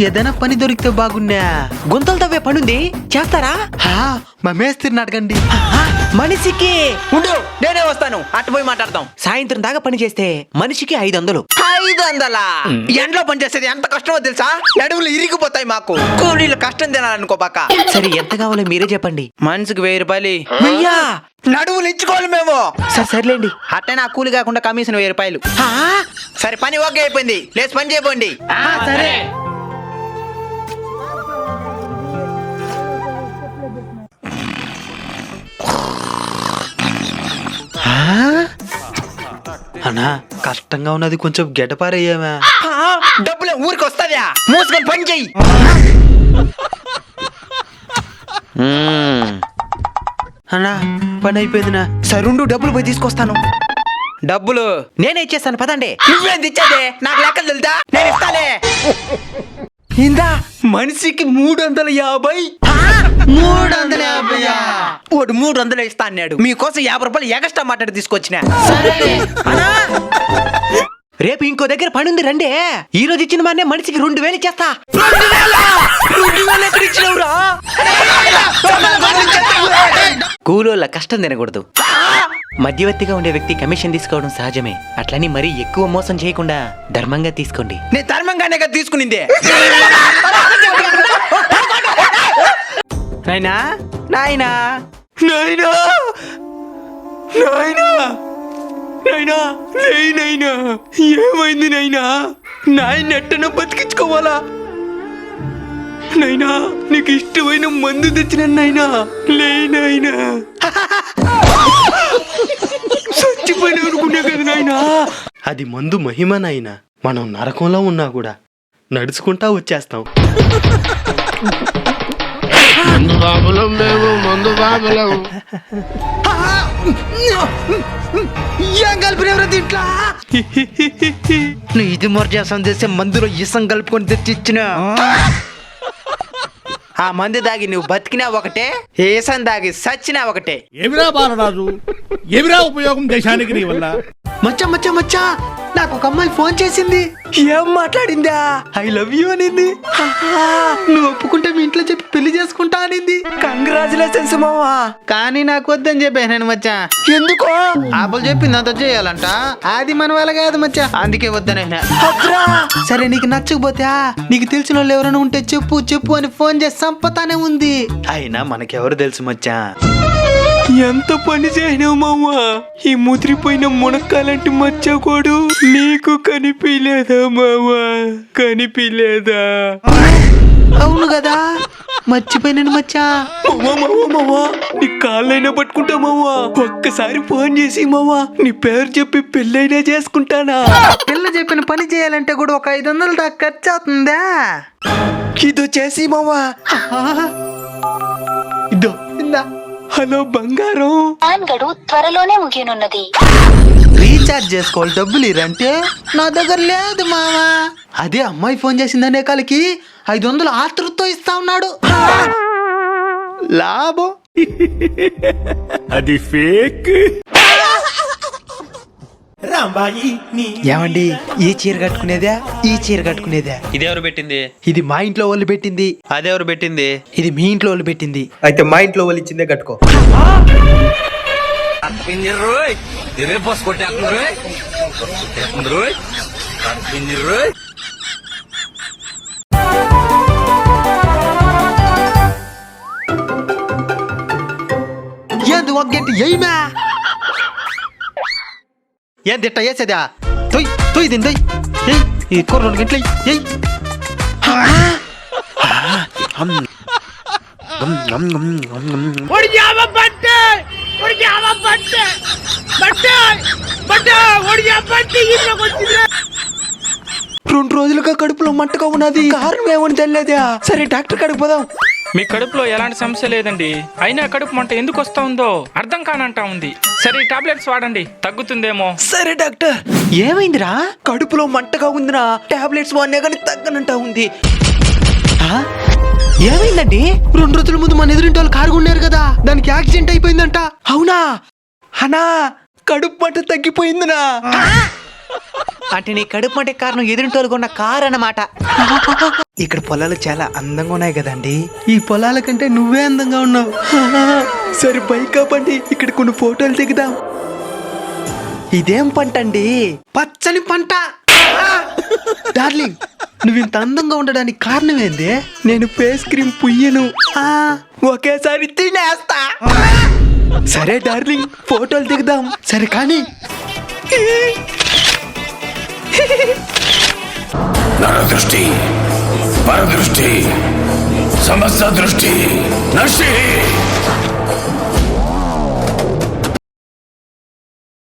ఏదైనా పని దొరికితే బాగున్నా. గుంతలు తవ్వే పనుంది, చేస్తారా? మా మేస్త్రిని అడగండి. మనిషికి ఉండు, నేనే వస్తాను, అటు పోయి మాట్లాడతాం. సాయంత్రం దాకా పని చేస్తే మనిషికి 500. 500? ఎండలో పని చేసేది ఎంత కష్టమో తెలుసా? నడువులు ఇరిగిపోతాయి మాకు. కూలీలు కష్టం తినాలనుకో పక్క. సరే, ఎంత కావాలో మీరే చెప్పండి. మనిషికి 1000 రూపాయలు. అయ్యా, నడువులు ఇచ్చుకోవాలి మేము. సర్లేండి. అట్టే నా కూలి కాకుండా కమిషన్ 1000 రూపాయలు. సరే, పని ఓకే అయిపోయింది, లేచి పని చేయబోండి. సరే. అన్నా, కష్టంగా ఉన్నది, కొంచెం గెడపారయ్యామా. డబ్బులే ఊరికి వస్తాయా? మూసుకొని పని చెయ్యి. అన్నా, పని అయిపోయిందినా. సరుండు, డబ్బులు పోయి తీసుకొస్తాను. డబ్బులు నేనే ఇచ్చేస్తాను, పదండి. నువ్వేం తెచ్చేదే? నాకు లెక్కలు తెలుదా? నేను ఇస్తాలే. ఇందా, మనిషికి 350. 350. వాడు 300 ఇస్తా అన్నాడు. మీకోసం 50 రూపాయలు ఎగస్ట్రా మాట్లాడి తీసుకొచ్చిన. రేపు ఇంకో దగ్గర పని ఉంది, రండి. ఈ రోజు ఇచ్చిన మానే మనిషికి 2000 ఇచ్చేస్తా. 2000 ఎక్కడ ఇచ్చినవురా? కూలోళ్ళ కష్టం తినకూడదు. మధ్యవర్తిగా ఉండే వ్యక్తి కమిషన్ తీసుకోవడం సహజమే. అట్లని మరీ ఎక్కువ మోసం చేయకుండా ధర్మంగా తీసుకోండి. నేను ధర్మంగానే కదా తీసుకునింది. నాయనా, నాయనా, నాయనా, నాయనా, నాయనా, నాయనా, ఏమైంది నాయనా? నాయన ఎట్టనో బతికించుకోవాలా? నాయనా, నీకు ఇష్టమైన మందు తెచ్చిన నాయనా. నాయనా, చచ్చిపోయిన అనుకున్నా కదా నాయనా. అది మందు మహిమ నాయనా. మనం నరకంలో ఉన్నా కూడా నడుచుకుంటా వచ్చేస్తాం. మందు బాబులం మేము, మందు బాబులం. ఏం కలిపినవరా దీంట్లో? నువ్వు ఇది మర్యాసం చేసే మందులో ఇసం కలుపుకొని తెచ్చి ఇచ్చిన. ఆ మందు దాగి నువ్వు బతికినా ఒకటే, ఏసం దాగి సచ్చినా ఒకటే. ఏమిరా బాలరాజు, ఏమిరా ఉపయోగం దేశానికి నీ వల్ల? మచ్చా మచ్చా మచ్చా, నాకు ఒక అమ్మాయి ఫోన్ చేసింది. ఏం మాట్లాడిందా? ఐ లవ్ యూ అనింది. నువ్వు ఒప్పుకుంటే మీ ఇంట్లో చెప్పి పెళ్లి చేసుకుంటా అనింది. కంగ్రాచులేషన్స్ మావా. కానీ నాకు వద్దని చెప్పాను మచ్చా. ఎందుకో? ఆపలు చెప్పింది అంత చేయాలంట. అది మన వల్ల కాదు మచ్చా, అందుకే వద్దనైనా. సరే, నీకు నచ్చకపోతే నీకు తెలిసిన వాళ్ళు ఎవరైనా ఉంటే చెప్పు చెప్పు అని ఫోన్ చేసి సంపతానే ఉంది. అయినా మనకెవరు తెలుసు మచ్చా. ఎంత పని చేయనావు మావా? ఈ ముదిరిపోయిన మునక్కాలంటి మచ్చకోడు నీకు కనిపించలేదా మావా? కనిపించలేదా? అవును కదా, మర్చిపోయినాను మచ్చా. మావా, నీ కాళ్ళైనా పట్టుకుంటా మావా. ఒక్కసారి ఫోన్ చేసి మావా, నీ పేరు చెప్పి పెళ్ళైనా చేసుకుంటానా? పిల్ల చెప్పిన పని చేయాలంటే కూడా ఒక 500 దాకా ఖర్చు అవుతుందా? ఇదో చేసి మావా. ఇదో ఇందా. హలో బంగారం, గడువు త్వరలోనే ముగియనున్నది. రీఛార్జ్ చేసుకోవాలి, డబ్బులు ఇరంటే నా దగ్గర లేదు మావా. అదే అమ్మాయి ఫోన్ చేసిందనే కాలికి 500 ఆతృతో ఇస్తా ఉన్నాడు. లాభం. అది ఫేక్. ఏమండి, ఈ చీర కట్టుకునేదా ఈ చీర కట్టుకునేదా? ఇదెవరు పెట్టింది? ఇది మా ఇంట్లో వాళ్ళు పెట్టింది. అదెవరు పెట్టింది? ఇది మీ ఇంట్లో వాళ్ళు పెట్టింది. అయితే మా ఇంట్లో వాళ్ళు ఇచ్చిందే కట్టుకో. ఏంది ఒగ్గంటి ఏమా? ఏంది ఇట్ట వేసేదా? తొయ్ తొయ్ దీని తొయ్. ఈ కూర 2 గంటలు ఎయ్. రెండు రోజులుగా కడుపులో మంటగా ఉన్నది. కారణం ఏమని తెలియదా? సరే, డాక్టర్ కాడికి పోదాం. మీ కడుపులో ఎలాంటి సమస్య లేదండి. అయినా కడుపు మంట ఎందుకు వస్తా ఉందో అర్థం కానంటా ఉంది. సరే, టాబ్లెట్స్ వాడండి, తగ్గుతుందేమో. సరే డాక్టర్. ఏమైందిరా? కడుపులో మంటగా ఉందిరా. టాబ్లెట్స్ వాడినా కానీ తగ్గనంటా ఉంది. ఏమైందండి? 2 రోజుల ముందు మన ఎదురింటి వాళ్ళు కారు కొన్నారు కదా, దానికి యాక్సిడెంట్ అయిపోయిందంట. అవునా? అన్నా, కడుపు మంట తగ్గిపోయిందినా? అంటే నీ కడుపు మంటే కారణం ఎదురింటోళ్ళు కొన్న కారు అన్నమాట. ఇక్కడ పొలాలు చాలా అందంగా ఉన్నాయి కదండి. ఈ పొలాల కంటే నువ్వే అందంగా ఉన్నావు. సరే బైక్ ఆపండి, ఇక్కడ కొన్ని ఫోటోలు దిగుదాం. ఇదేం పంట అండి? పచ్చని పంట. డార్లింగ్, నువ్వు ఇంత అందంగా ఉండడానికి కారణం ఏంది? నేను ఫేస్ క్రీమ్ పుయ్యను, ఒకేసారి తినేస్తా. సరే డార్లింగ్, ఫోటోలు దిగుదాం. సరే కానీ నరదృష్టి, పరదృష్టి, సమస్త దృష్టి నష్టి.